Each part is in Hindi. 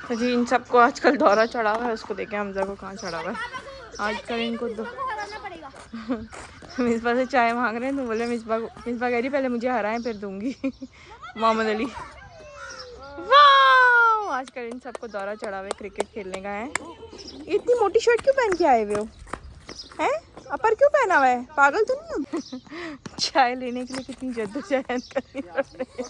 तो जी इन सबको आजकल दौरा चढ़ा हुआ है, उसको देखे हमजा को कहाँ चढ़ा हुआ है आजकल इनको दो। मिसबा से चाय मांग रहे हैं तो बोले मिसबा कह रही पहले मुझे हराएं फिर दूंगी। मोहम्मद अली वाह, आजकल इन सबको दौरा चढ़ा हुआ है, क्रिकेट खेलने का है। इतनी मोटी शर्ट क्यों पहन के आए हुए हो हैं? अपर क्यों पहना हुआ है, पागल तो नहीं हो? चाय लेने के लिए कितनी जद्दोजहद करनी पड़ रही है।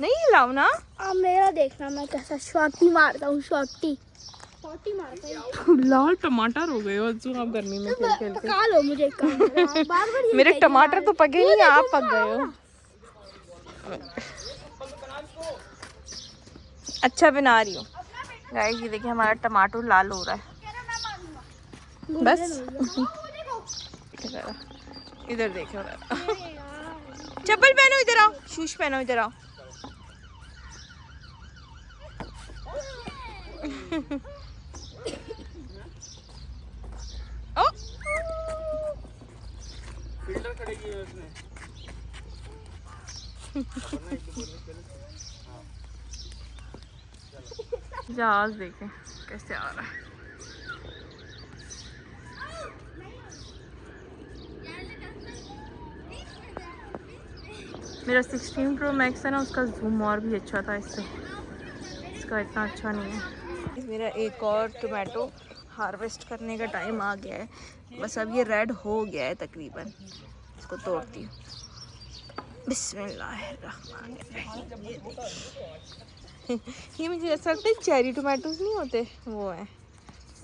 नहीं हिलाओ ना। अब मेरा देखना मैं कैसा शॉटी मारता हूँ। शॉटी मारता हूँ। लाल टमाटर हो गए हो आप गर्मी में खेल खेल के। पका लो मुझे बार मेरे टमाटर तो पके नहीं, आप पक गए हो। अच्छा बना रही हूँ गाइस, ये देखिए हमारा टमाटर लाल हो रहा है बस। इधर देखो, चप्पल पहनो, इधर आओ, शूज पहनो, इधर आओ। फिल्टर खड़े किए हैं उसने। जहाज देखें कैसे आ रहा है। मेरा 16 Pro Max है ना, उसका जूम और भी अच्छा था इससे, इसका इतना अच्छा नहीं है। मेरा एक और टोमेटो हार्वेस्ट करने का टाइम आ गया है, बस अब ये रेड हो गया है तकरीबन। इसको तोड़ती हूँ। बिस्मिल्लाहिर्रहमानिर्रहीम। ये मुझे ऐसा लगता है चेरी टोमेटोज नहीं होते वो है।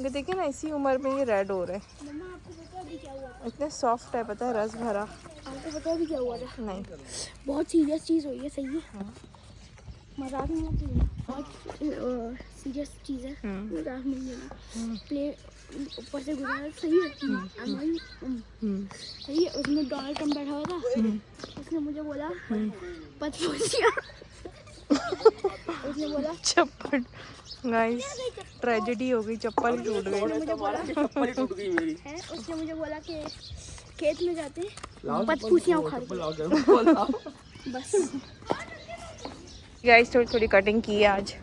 देखिए ना इसी उम्र में ये रेड हो रहे हैं। इतने सॉफ्ट है, पता है, रस भरा। आपको पता है भी क्या हुआ था? नहीं, बहुत सीरियस चीज़ हुई है। सही है, मजाक नहीं होती है, बहुत सीरियस चीज़ है। मजाक नहीं है। प्ले ऊपर से गुजरा। सही है, सही है। उसमें डोनाल्ड ट्रम्प बैठा हुआ था, उसने मुझे बोला पतपूसिया। उसने बोला चप्पल। गाइस ट्रेजेडी हो गई, चप्पल टूट गई। चप्पल टूट गई मेरी। उसने मुझे बोला कि खेत में जाते पतपूसियाँ उखाड़ के। बस गाइस थोड़ी थोड़ी कटिंग की है आज,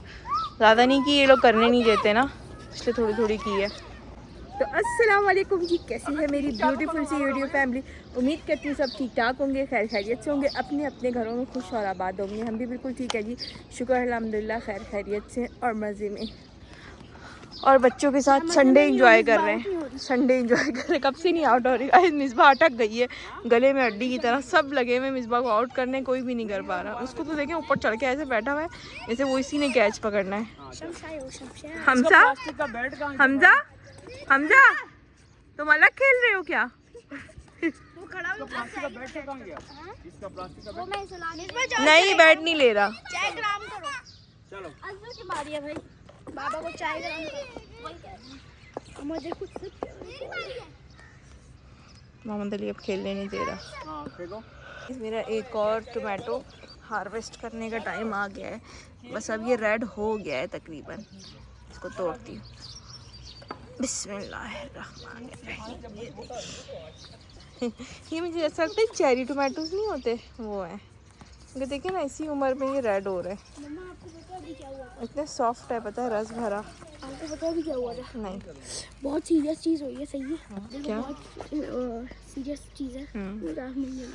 ज़्यादा नहीं की, ये लोग करने नहीं देते ना, इसलिए थोड़ी थोड़ी की है। तो अस्सलाम वालेकुम जी, कैसी है मेरी ब्यूटीफुल सी वीडियो फैमिली। उम्मीद करती हूँ सब ठीक ठाक होंगे, खैर खैरियत से होंगे, अपने अपने घरों में खुश और आबाद होंगे। हम भी बिल्कुल ठीक है जी, शुक्र अल्हम्दुलिल्लाह, खैर खैरियत से और मज़े में, और बच्चों के साथ संडे एंजॉय कर रहे हैं। संडे एंजॉय कर रहे हैं, कब से नहीं आउट हो रही। आज मिसबा अटक गई है गले में हड्डी की तरह, सब लगे हुए मिसबा को आउट करने, कोई भी नहीं कर पा रहा। उसको तो देखें ऊपर चढ़ के ऐसे बैठा हुआ है जैसे वो इसी ने कैच पकड़ना है। हमजा हमजा हमजा तुम अलग खेल रहे हो क्या? नहीं बैठ नहीं ले रहा। चलो भाई बाबा को चाय मुझे कुछ मोहम्मद अली अब खेलने नहीं दे रहा। मेरा एक और टोमेटो हार्वेस्ट करने का टाइम आ गया है, बस अब ये रेड हो गया है तकरीबन। इसको तोड़ती हूँ। बिस्मिल्लाहिर्रहमानिर्रहीम। ये मुझे ऐसा लगता है चेरी टोमेटोज नहीं होते वो है। देखिए ना इसी उम्र में ये रेड हो रहे हैं। आपको पता है क्या हुआ था? इतने सॉफ्ट है, पता है, रस भरा। आपको पता है भी क्या हुआ था? नहीं, बहुत सीरियस चीज़ हुई है। सही है, क्या? बहुत सीरियस चीज़ है। मजाक नहीं है।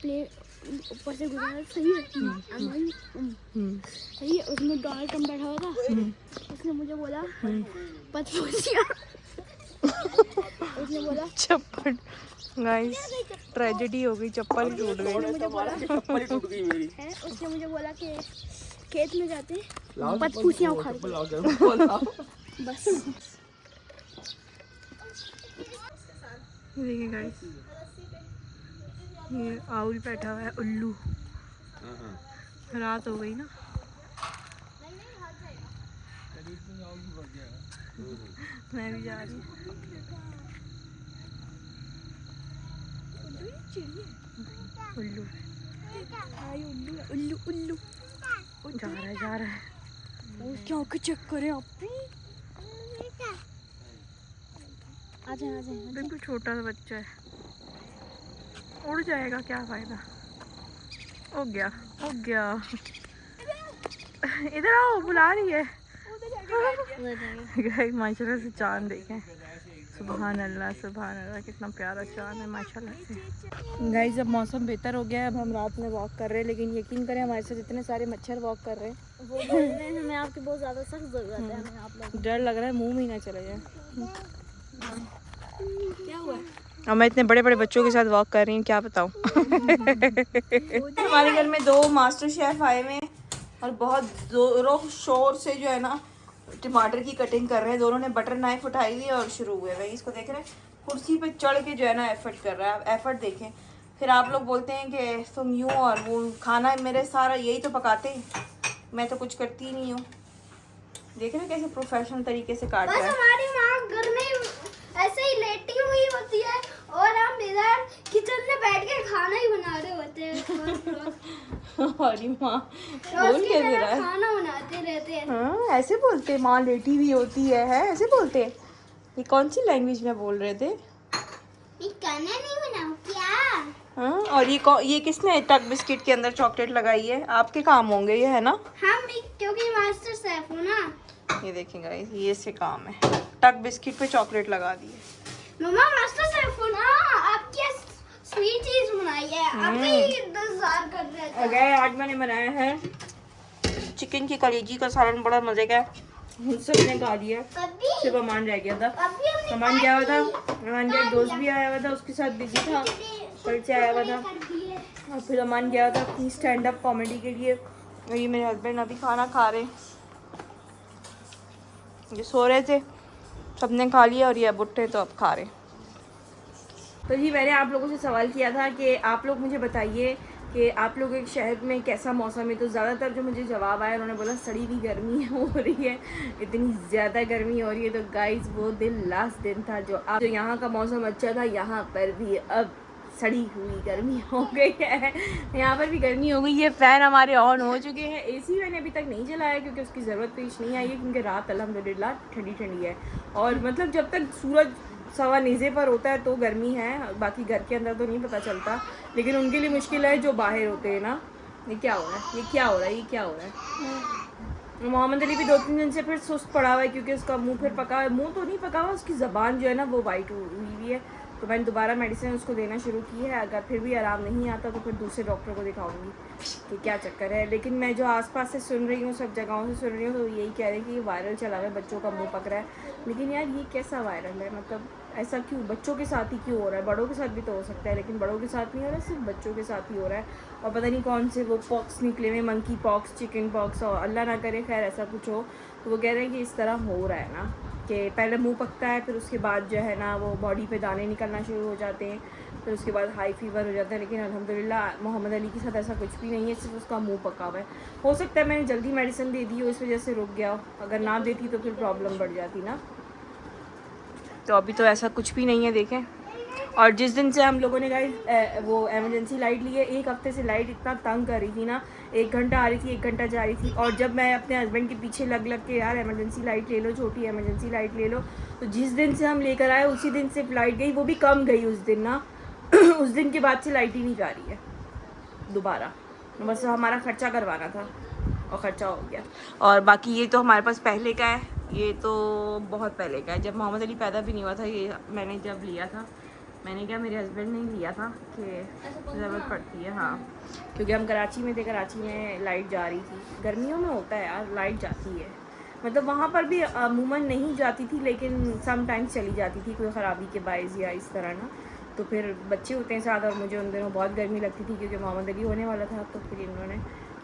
प्ले ऊपर से गुजरा। सही है, सही है। उसमें डोनाल्ड ट्रम्प बैठा हुआ था, उसने मुझे बोला पतपूसिया। उसने बोला चप्पल। गाइस ट्रेजेडी हो गई, चप्पल टूट गई। चप्पल टूट गई मेरी। उसने मुझे बोला कि खेत में जाते पतपूसियाँ उखाड़ के। बस देखिए गाइस, ये आउल बैठा हुआ है, उल्लू। रात हो गई ना, मैं भी जा रही हूँ। उल्लू उल्लू उल्लू जा रहा है। क्या चेक करें आप? आ जाए, आ जाए। बिल्कुल छोटा सा बच्चा है। उड़ जाएगा, क्या फ़ायदा। हो गया, हो गया। इधर आओ, बुला रही है। गाइस माशाल्लाह से चांद देखें, सुभान अल्लाह सुभान अल्लाह, कितना प्यारा चांद है माशाल्लाह से। गाइस अब मौसम बेहतर हो गया है, अब हम रात में वॉक कर रहे हैं, लेकिन यकीन करें हमारे साथ इतने सारे मच्छर वॉक कर रहे हैं। वो बोल रहे हैं हमें आपकी बहुत ज़्यादा सख्त ज़रूरत है, हमें आप लोग। डर लग रहा है मुंह में ही ना चले जाए। क्या हुआ? और मैं इतने बड़े बड़े बच्चों के साथ वॉक कर रही हूँ, क्या बताऊँ। हमारे घर में 2 मास्टर शेफ आए हुए हैं और बहुत जोरों शोर से जो है ना टमाटर की कटिंग कर रहे हैं। दोनों ने बटर नाइफ उठाई हुई है और शुरू हुए हैं। इसको देख रहे हैं, कुर्सी पे चढ़ के जो है ना एफर्ट कर रहा है। एफर्ट देखें, फिर आप लोग बोलते हैं कि तुम यूँ और वो खाना मेरे सारा यही तो पकाते हैं, मैं तो कुछ करती ही नहीं हूँ। देख रहे हैं कैसे प्रोफेशनल तरीके से काट बस रहा है। हमारी माँ घर में ऐसे ही लेटी हुई होती है और हम इधर किचन में बैठ के खाना ही बना रहे होते हैं। हमारी माँ बोल कैसे रहा है? खाना बनाते रहते हैं। हाँ ऐसे बोलते हैं, माँ लेटी हुई होती है ऐसे बोलते हैं। ये कौन सी लैंग्वेज में बोल रहे थे? खाना नहीं बनाओ क्या? हाँ, और ये किसने टक बिस्किट के अंदर चॉकलेट लगाई है? आपके काम होंगे ये, है ना? हम भी क्योंकि मास्टर शेफ हो ना। ये देखें गाइस, ये इसके काम है, टक बिस्किट पे चॉकलेट लगा दी है। मम्मा मास्टर शेफ हो ना, आपकी स्वीट चीज बनाई है, आपका ही इंतजार कर रहे थे। ओके, आज मैंने बनाया है चिकन की कलेजी का सालन, बड़ा मजे का है। सबने खा लिया, सिर्फ अमान रह गया था। अमान गया हुआ था, अमान का एक दोस्त भी आया हुआ था, उसके साथ बिजी था, कल से आया हुआ था। और फिर अमान गया था अपनी स्टैंड अप कॉमेडी के लिए। और ये मेरे हस्बैंड अभी खाना खा रहे, ये सो रहे थे, सबने खा लिया और ये अब उठे तो अब खा रहे। तो जी मैंने आप लोगों से सवाल किया था कि आप लोग मुझे बताइए कि आप लोगों के शहर में कैसा मौसम है। तो ज़्यादातर जो मुझे जवाब आया उन्होंने बोला सड़ी हुई गर्मी हो रही है, इतनी ज़्यादा गर्मी हो रही है। तो गाइस वो दिन लास्ट दिन था जो यहाँ का मौसम अच्छा था, यहाँ पर भी अब सड़ी हुई गर्मी हो गई है। यहाँ पर भी गर्मी हो गई है। फ़ैन हमारे ऑन हो चुके हैं, एसी मैंने अभी तक नहीं चलाया क्योंकि उसकी ज़रूरत पेश नहीं आई है, क्योंकि रात अल्हम्दुलिल्लाह ठंडी ठंडी है। और मतलब जब तक सूरज सवा नीचे पर होता है तो गर्मी है, बाकी घर के अंदर तो नहीं पता चलता। लेकिन उनके लिए मुश्किल है जो बाहर होते हैं ना। ये क्या हो रहा है, ये क्या हो रहा है, ये क्या हो रहा है? मोहम्मद अली भी 2-3 दिन से फिर सुस्त पड़ा हुआ है क्योंकि उसका मुंह फिर पका है। मुंह तो नहीं पका हुआ, उसकी ज़बान जो है ना वो वाइट हुई हुई है। तो मैंने दोबारा मेडिसिन उसको देना शुरू की है। अगर फिर भी आराम नहीं आता तो फिर दूसरे डॉक्टर को दिखाऊंगी कि क्या चक्कर है। लेकिन मैं जो आसपास से सुन रही हूँ, सब जगहों से सुन रही हूँ, तो यही कह रहे हैं कि ये वायरल चला हुआ है, बच्चों का मुंह पक रहा है। लेकिन यार ये कैसा वायरल है, मतलब ऐसा क्यों बच्चों के साथ ही क्यों हो रहा है? बड़ों के साथ भी तो हो सकता है, लेकिन बड़ों के साथ नहीं हो रहा है, सिर्फ बच्चों के साथ ही हो रहा है। और पता नहीं कौन से वो पॉक्स निकले हुए, मंकी पॉक्स, चिकन पॉक्स, और अल्लाह ना करे खैर ऐसा कुछ हो। तो वो कह रहे हैं कि इस तरह हो रहा है ना, कि पहले मुंह पकता है, फिर उसके बाद जो है ना वो बॉडी पे दाने निकलना शुरू हो जाते हैं, फिर उसके बाद हाई फीवर हो जाता है। लेकिन अल्हम्दुलिल्लाह मोहम्मद अली के साथ ऐसा कुछ भी नहीं है, सिर्फ उसका मुंह पका हुआ है। हो सकता है मैंने जल्दी मेडिसिन दे दी हो, इस वजह से रुक गया हो। अगर ना देती तो फिर प्रॉब्लम बढ़ जाती ना। तो अभी तो ऐसा कुछ भी नहीं है, देखें। और जिस दिन से हम लोगों ने गाइस वो एमरजेंसी लाइट ली है, 1 हफ्ते से लाइट इतना तंग कर रही थी ना, 1 घंटा आ रही थी, 1 घंटा जा रही थी। और जब मैं अपने हस्बैंड के पीछे लग के यार एमरजेंसी लाइट ले लो, छोटी एमरजेंसी लाइट ले लो, तो जिस दिन से हम लेकर आए उसी दिन से लाइट गई, वो भी कम गई उस दिन ना। उस दिन के बाद से लाइट ही नहीं जा रही है दोबारा। बस हमारा ख़र्चा करवाना था और ख़र्चा हो गया। और बाकी ये तो हमारे पास पहले का है, ये तो बहुत पहले का है, जब मोहम्मद अली पैदा भी नहीं हुआ था। ये मैंने जब लिया था, मैंने क्या मेरे हस्बैंड ने लिया था कि ज़रूरत पड़ती है। हाँ, क्योंकि हम कराची में थे, कराची में लाइट जा रही थी। गर्मियों में होता है यार, लाइट जाती है, मतलब वहाँ पर भी अमूमन नहीं जाती थी, लेकिन सम टाइम्स चली जाती थी कोई ख़राबी के बायस या इस तरह ना। तो फिर बच्चे होते हैं साथ, और मुझे उन दिनों बहुत गर्मी लगती थी क्योंकि मोहम्मद अली होने वाला था। तो फिर इन्होंने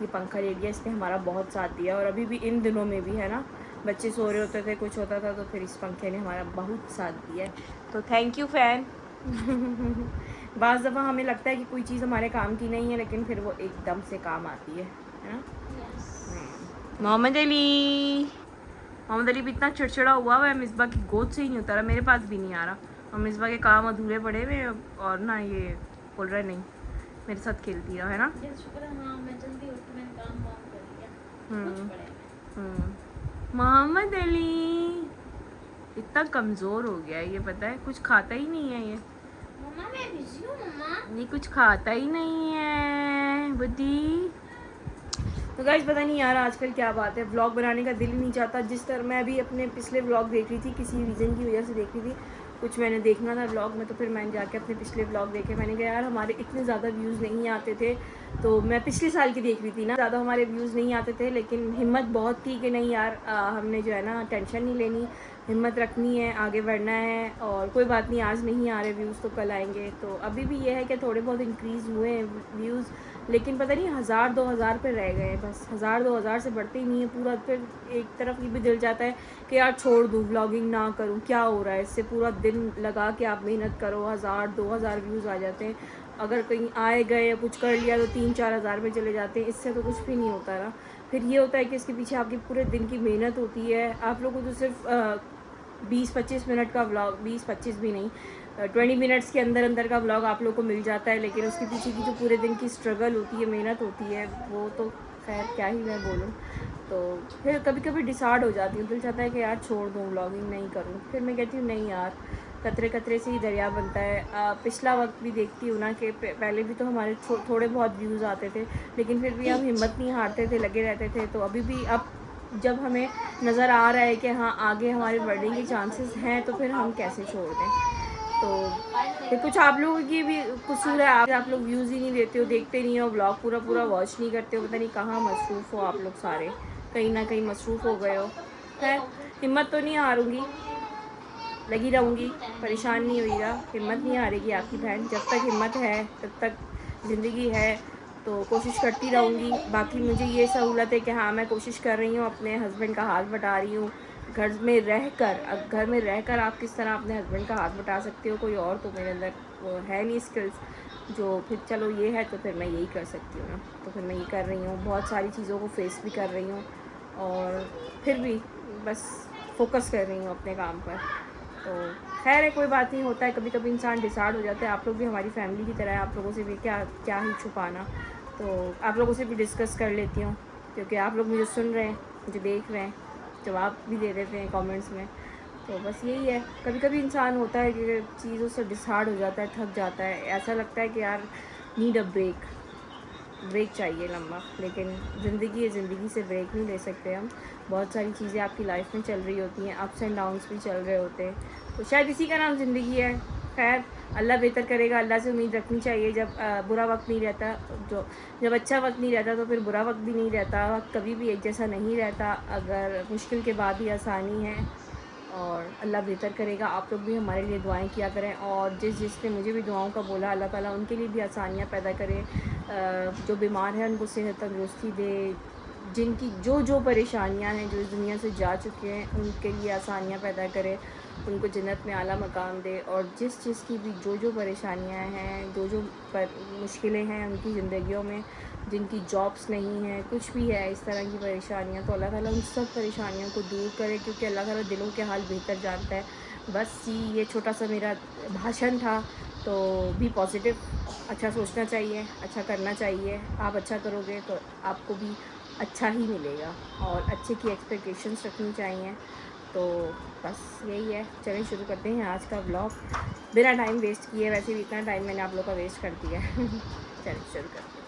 ये पंखा ले लिया, इसने हमारा बहुत साथ दिया। और अभी भी इन दिनों में भी है ना, बच्चे सो रहे होते थे, कुछ होता था, तो फिर इस पंखे ने हमारा बहुत साथ दिया है। तो थैंक यू फ़ैन। बाज़ दफ़ा हमें लगता है कि कोई चीज़ हमारे काम की नहीं है, लेकिन फिर वो एकदम से काम आती है ना। मोहम्मद अली भी इतना चिड़चिड़ा हुआ है, मिसबा की गोद से ही नहीं उतारा, मेरे पास भी नहीं आ रहा। और मिसबा के काम अधूरे पड़े हुए, और ना ये बोल रहा नहीं मेरे साथ खेलती है ना। मोहम्मद अली इतना कमज़ोर हो गया है, ये पता है, कुछ खाता ही नहीं है ये। मम्मा मैं बिजी हूँ मम्मा। ये कुछ खाता ही नहीं है बुद्धि। तो गाइस पता नहीं यार आजकल क्या बात है, व्लॉग बनाने का दिल ही नहीं चाहता। जिस तरह मैं अभी अपने पिछले व्लॉग देख रही थी, किसी रीज़न की वजह से देख रही थी, कुछ मैंने देखना था व्लॉग में, तो फिर मैंने जाके अपने पिछले व्लॉग देखे। मैंने कहा यार हमारे इतने ज़्यादा व्यूज़ नहीं आते थे, तो मैं पिछले साल की देख रही थी ना, ज़्यादा हमारे व्यूज़ नहीं आते थे, लेकिन हिम्मत बहुत थी कि नहीं यार हमने जो है ना टेंशन नहीं लेनी, हिम्मत रखनी है, आगे बढ़ना है। और कोई बात नहीं, आज नहीं आ रहे व्यूज़ तो कल आएंगे। तो अभी भी ये है कि थोड़े बहुत इंक्रीज़ हुए हैं व्यूज़, लेकिन पता नहीं 1000-2000 पे रह गए हैं बस। 1000-2000 से बढ़ते ही नहीं है पूरा। फिर एक तरफ ये भी दिल जाता है कि यार छोड़ दूँ, व्लॉगिंग ना करूँ, क्या हो रहा है इससे। पूरा दिन लगा के आप मेहनत करो, 1000-2000 व्यूज़ आ जाते हैं। अगर कहीं आए गए या कुछ कर लिया तो 3-4 हज़ार में चले जाते हैं, इससे तो कुछ भी नहीं होता ना। फिर ये होता है कि इसके पीछे आपकी पूरे दिन की मेहनत होती है। आप लोगों को तो सिर्फ 20-25 मिनट का व्लॉग, 20-25 भी नहीं, 20 मिनट्स के अंदर अंदर का व्लॉग आप लोग को मिल जाता है, लेकिन उसके पीछे की जो पूरे दिन की स्ट्रगल होती है, मेहनत होती है, वो तो खैर क्या ही मैं बोलूँ। तो फिर कभी कभी डिसाइड हो जाती हूँ, दिल चाहता है कि यार छोड़ दूँ, व्लॉगिंग नहीं करूँ। फिर मैं कहती हूँ नहीं यार, कतरे कतरे से ही दरिया बनता है। पिछला वक्त भी देखती हूँ ना कि पहले भी तो हमारे थोड़े बहुत व्यूज़ आते थे, लेकिन फिर भी हम हिम्मत नहीं हारते थे, लगे रहते थे। तो अभी भी अब जब हमें नज़र आ रहा है कि हाँ आगे हमारे बढ़ने के चांसेस हैं, तो फिर हम कैसे छोड़ दें। तो फिर कुछ आप लोगों की भी कसूर है, आप लोग व्यूज़ ही नहीं देते हो, देखते नहीं हो, ब्लॉग पूरा पूरा वॉच नहीं करते हो। पता नहीं कहाँ मसरूफ़ हो आप लोग सारे, कहीं ना कहीं मसरूफ़ हो गए हो। खैर हिम्मत तो नहीं हारूंगी, लगी रहूँगी, परेशान नहीं होइएगा, हिम्मत नहीं हारेगी आपकी बहन। जब तक हिम्मत है तब तक ज़िंदगी है, तो कोशिश करती रहूँगी। बाकी मुझे ये सहूलत है कि हाँ मैं कोशिश कर रही हूँ, अपने हस्बैंड का हाथ बटा रही हूँ। घर में रहकर आप किस तरह अपने हस्बैंड का हाथ बटा सकते हो, कोई और तो मेरे अंदर वो है नहीं स्किल्स जो फिर चलो ये है तो फिर मैं यही कर सकती हूँ ना। तो फिर मैं ये कर रही हूँ, बहुत सारी चीज़ों को फेस भी कर रही हूँ, और फिर भी बस फोकस कर रही हूँ अपने काम पर। तो खैर है, कोई बात नहीं, होता है कभी कभी इंसान डिसाइड हो जाता है। आप लोग भी हमारी फैमिली की तरह है, आप लोगों से भी क्या ही छुपाना। तो आप लोगों से भी डिस्कस कर लेती हूँ, क्योंकि आप लोग मुझे सुन रहे हैं, मुझे देख रहे हैं, जवाब भी दे देते हैं कमेंट्स में। तो बस यही है, कभी कभी इंसान होता है कि चीज़ों से डिसाइड हो जाता है, थक जाता है, ऐसा लगता है कि यार नीड अ ब्रेक चाहिए लंबा। लेकिन ज़िंदगी है, ज़िंदगी से ब्रेक नहीं ले सकते हम। बहुत सारी चीज़ें आपकी लाइफ में चल रही होती हैं, अप्स एंड डाउन्स भी चल रहे होते हैं, तो शायद इसी का नाम ज़िंदगी है। खैर अल्लाह बेहतर करेगा, अल्लाह से उम्मीद रखनी चाहिए। जब बुरा वक्त नहीं रहता, जब अच्छा वक्त नहीं रहता तो फिर बुरा वक्त भी नहीं रहता। वक्त कभी भी एक जैसा नहीं रहता, अगर मुश्किल के बाद ही आसानी है, और अल्लाह बेहतर करेगा। आप लोग भी हमारे लिए दुआएं किया करें, और जिसने मुझे भी दुआओं का बोला, अल्लाह ताला उनके लिए भी आसानियाँ पैदा करे। जो बीमार हैं उनको सेहत तंदुरुस्ती दे, जिनकी जो परेशानियां हैं, जो इस दुनिया से जा चुके हैं, उनके लिए आसानियाँ पैदा करे, उनको जन्नत में आला मकाम दे। और जिस चीज़ की भी जो परेशानियां हैं, जो मुश्किलें हैं उनकी ज़िंदगियों में, जिनकी जॉब्स नहीं हैं, कुछ भी है इस तरह की परेशानियां, तो अल्लाह ताला उन सब परेशानियों को दूर करे, क्योंकि अल्लाह ताला दिलों के हाल बेहतर जानता है। बस ये छोटा सा मेरा भाषण था। तो बी पॉजिटिव, अच्छा सोचना चाहिए, अच्छा करना चाहिए। आप अच्छा करोगे तो आपको भी अच्छा ही मिलेगा, और अच्छे की एक्सपेक्टेशंस रखनी चाहिए। तो बस यही है, चलिए शुरू करते हैं आज का व्लॉग बिना टाइम वेस्ट किए। वैसे भी इतना टाइम मैंने आप लोग का वेस्ट कर दिया है। चलिए शुरू करते हैं।